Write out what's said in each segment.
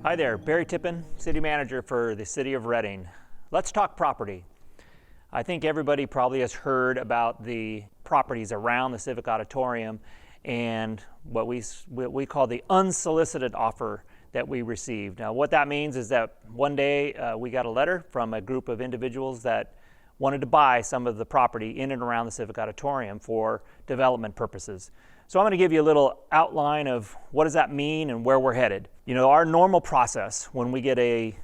Hi there, Barry Tippin, City Manager for the City of Reading. Let's talk property. I think everybody probably has heard about the properties around the Civic Auditorium and what we call the unsolicited offer that we received. Now, what that means is that one day we got a letter from a group of individuals that wanted to buy some of the property in and around the Civic Auditorium for development purposes. So I'm going to give you a little outline of what does that mean and where we're headed. You know, our normal process when we get a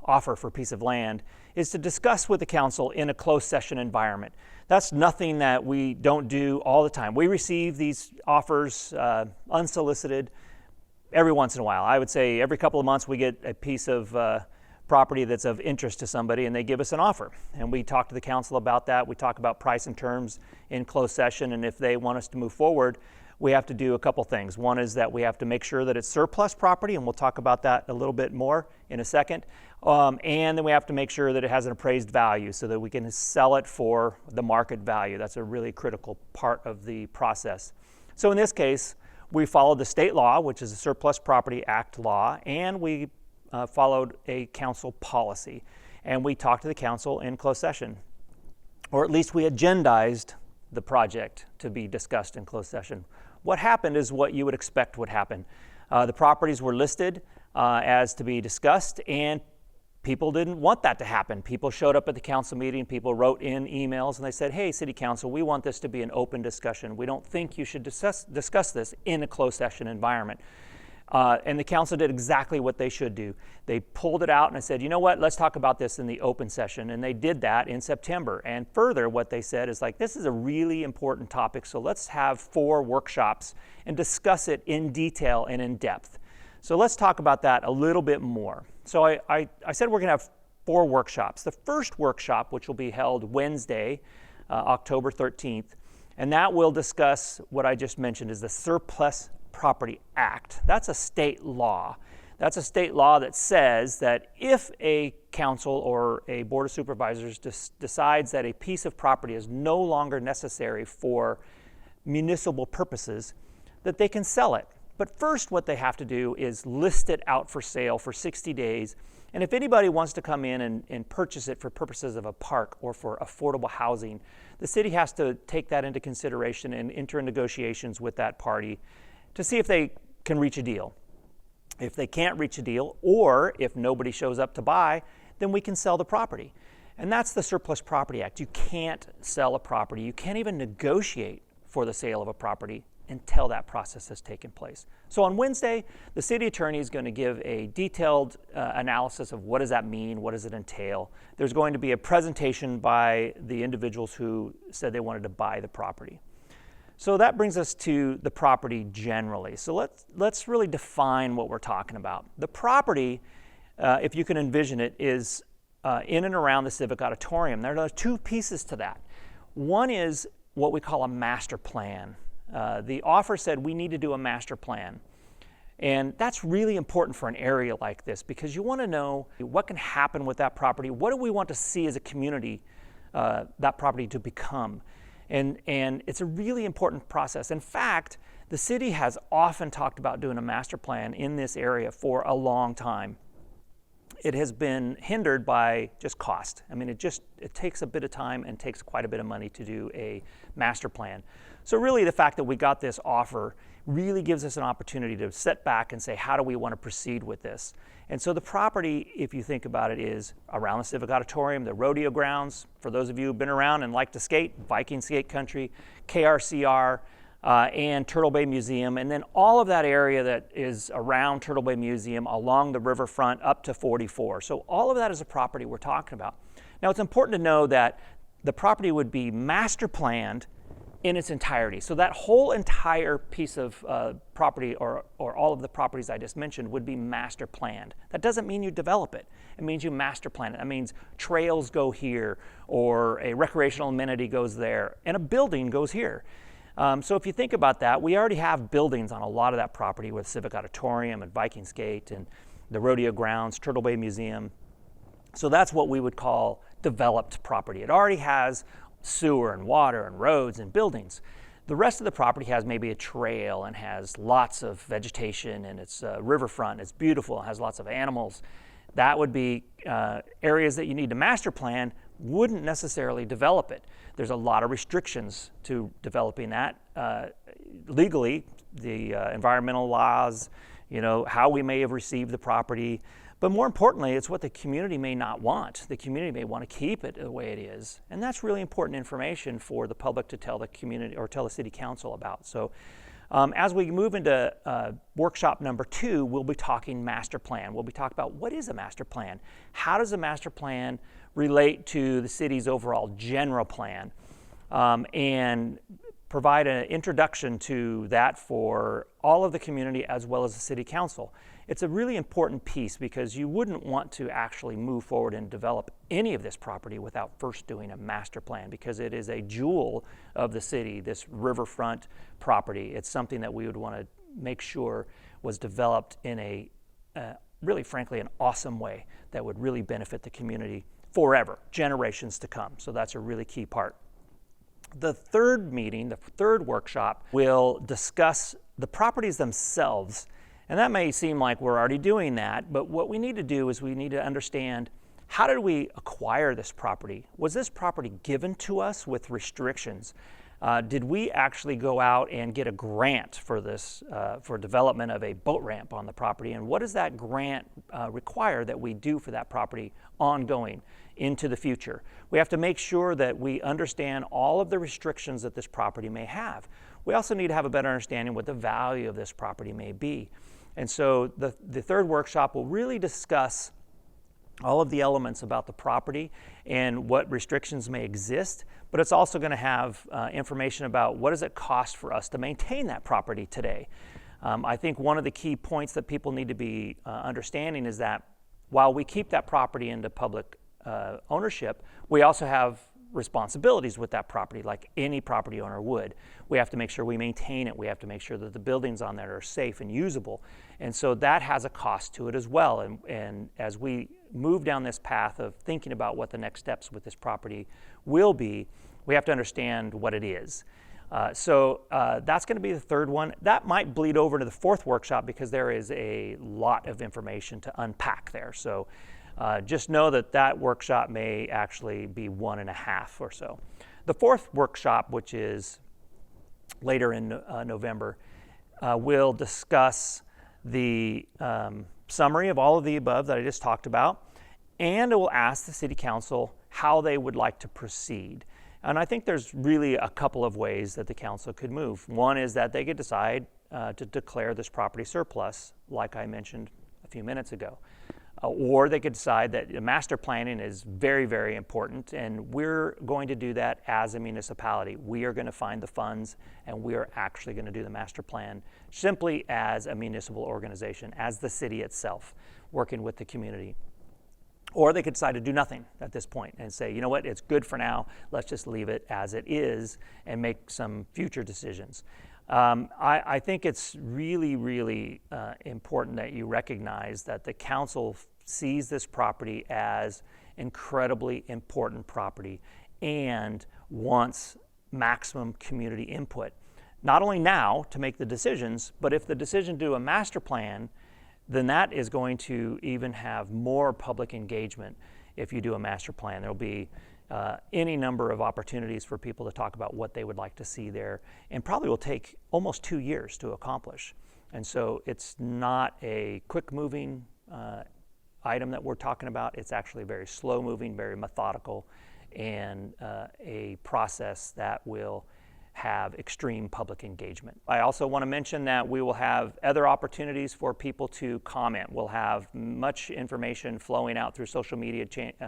offer for a piece of land is to discuss with the council in a closed session environment. That's nothing that we don't do all the time. We receive these offers unsolicited every once in a while. I would say every couple of months we get a piece of property that's of interest to somebody and they give us an offer. And we talk to the council about that. We talk about price and terms in closed session, and if they want us to move forward, we have to do a couple things. One is that we have to make sure that it's surplus property, and we'll talk about that a little bit more in a second. And then we have to make sure that it has an appraised value so that we can sell it for the market value. That's a really critical part of the process. So in this case, we followed the state law, which is the Surplus Property Act law, and we followed a council policy. And we talked to the council in closed session, or at least we agendized the project to be discussed in closed session. What happened is what you would expect would happen. The properties were listed as to be discussed, and people didn't want that to happen. People showed up at the council meeting, people wrote in emails, and they said, hey, City Council, we want this to be an open discussion. We don't think you should discuss this in a closed session environment. And the council did exactly what they should do. They pulled it out and I said, you know what, let's talk about this in the open session. And they did that in September. And further, what they said is like, this is a really important topic, so let's have 4 workshops and discuss it in detail and in depth. So let's talk about that a little bit more. So I said we're going to have 4 workshops. The first workshop, which will be held Wednesday, October 13th, and that will discuss what I just mentioned is the Surplus Property Act. That's a state law. That's a state law that says that if a council or a board of supervisors decides that a piece of property is no longer necessary for municipal purposes, that they can sell it. But first what they have to do is list it out for sale for 60 days. And if anybody wants to come in and purchase it for purposes of a park or for affordable housing, the city has to take that into consideration and enter in negotiations with that party to see if they can reach a deal. If they can't reach a deal, or if nobody shows up to buy, then we can sell the property. And that's the Surplus Property Act. You can't sell a property. You can't even negotiate for the sale of a property until that process has taken place. So on Wednesday, the city attorney is going to give a detailed analysis of what does that mean, what does it entail. There's going to be a presentation by the individuals who said they wanted to buy the property. So that brings us to the property generally. So let's really define what we're talking about. The property, if you can envision it, is in and around the Civic Auditorium. There are 2 pieces to that. One is what we call a master plan. The offer said we need to do a master plan. And that's really important for an area like this because you want to know what can happen with that property. What do we want to see as a community that property to become? And it's a really important process. In fact, the city has often talked about doing a master plan in this area for a long time. It has been hindered by just cost. I mean, it takes a bit of time and takes quite a bit of money to do a master plan. So really the fact that we got this offer really gives us an opportunity to sit back and say, how do we want to proceed with this? And so the property, if you think about it, is around the Civic Auditorium, the Rodeo Grounds. For those of you who've been around and like to skate, Viking Skate Country, KRCR, and Turtle Bay Museum, and then all of that area that is around Turtle Bay Museum along the riverfront up to 44. So all of that is a property we're talking about. Now it's important to know that the property would be master planned in its entirety. So that whole entire piece of property or all of the properties I just mentioned would be master planned. That doesn't mean you develop it. It means you master plan it. That means trails go here or a recreational amenity goes there and a building goes here. So if you think about that, we already have buildings on a lot of that property with Civic Auditorium and Viking Skate and the Rodeo Grounds, Turtle Bay Museum. So that's what we would call developed property. It already has sewer and water and roads and buildings. The rest of the property has maybe a trail and has lots of vegetation, and it's riverfront, it's beautiful, it has lots of animals. That would be areas that you need to master plan, wouldn't necessarily develop it. There's a lot of restrictions to developing that. Legally, the environmental laws, how we may have received the property, but more importantly, it's what the community may not want. The community may want to keep it the way it is, and that's really important information for the public to tell the community or tell the city council about. So as we move into workshop number 2, we'll be talking master plan. We'll be talking about what is a master plan? How does a master plan relate to the city's overall general plan? And provide an introduction to that for all of the community as well as the city council. It's a really important piece because you wouldn't want to actually move forward and develop any of this property without first doing a master plan, because it is a jewel of the city, this riverfront property. It's something that we would want to make sure was developed in a really, frankly, an awesome way that would really benefit the community forever, generations to come. So that's a really key part. The third meeting, the third workshop, will discuss the properties themselves. And that may seem like we're already doing that, but what we need to do is we need to understand, how did we acquire this property? Was this property given to us with restrictions? Did we actually go out and get a grant for this, for development of a boat ramp on the property? And what does that grant require that we do for that property ongoing into the future? We have to make sure that we understand all of the restrictions that this property may have. We also need to have a better understanding what the value of this property may be. And so the third workshop will really discuss all of the elements about the property and what restrictions may exist, but it's also going to have information about what does it cost for us to maintain that property today. I think one of the key points that people need to be understanding is that while we keep that property into public ownership, we also have responsibilities with that property like any property owner would. We have to make sure we maintain it. We have to make sure that the buildings on there are safe and usable. And so that has a cost to it as well. And as we move down this path of thinking about what the next steps with this property will be, we have to understand what it is. So that's going to be the third one. That might bleed over to the fourth workshop because there is a lot of information to unpack there. So just know that that workshop may actually be 1.5 or so. The fourth workshop, which is later in November, will discuss the summary of all of the above that I just talked about, and it will ask the City Council how they would like to proceed. And I think there's really a couple of ways that the council could move. One is that they could decide to declare this property surplus, like I mentioned a few minutes ago. Or they could decide that master planning is very, very important, and we're going to do that as a municipality. We are going to find the funds, and we are actually going to do the master plan simply as a municipal organization, as the city itself, working with the community. Or they could decide to do nothing at this point and say, you know what, it's good for now, let's just leave it as it is and make some future decisions. I think it's really, really important that you recognize that the council sees this property as incredibly important property and wants maximum community input. Not only now to make the decisions, but if the decision to do a master plan, then that is going to even have more public engagement if you do a master plan. There'll be any number of opportunities for people to talk about what they would like to see there, and probably will take almost 2 years to accomplish. And so it's not a quick moving item that we're talking about. It's actually very slow moving, very methodical, and a process that will have extreme public engagement. I also want to mention that we will have other opportunities for people to comment. We'll have much information flowing out through social media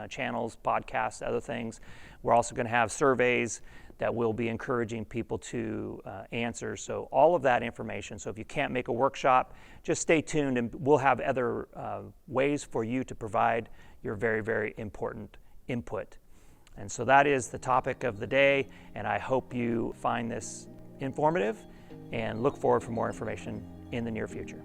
channels, podcasts, other things. We're also going to have surveys that we'll be encouraging people to answer. So all of that information. So if you can't make a workshop, just stay tuned, and we'll have other ways for you to provide your very, very important input. And so that is the topic of the day, and I hope you find this informative and look forward for more information in the near future.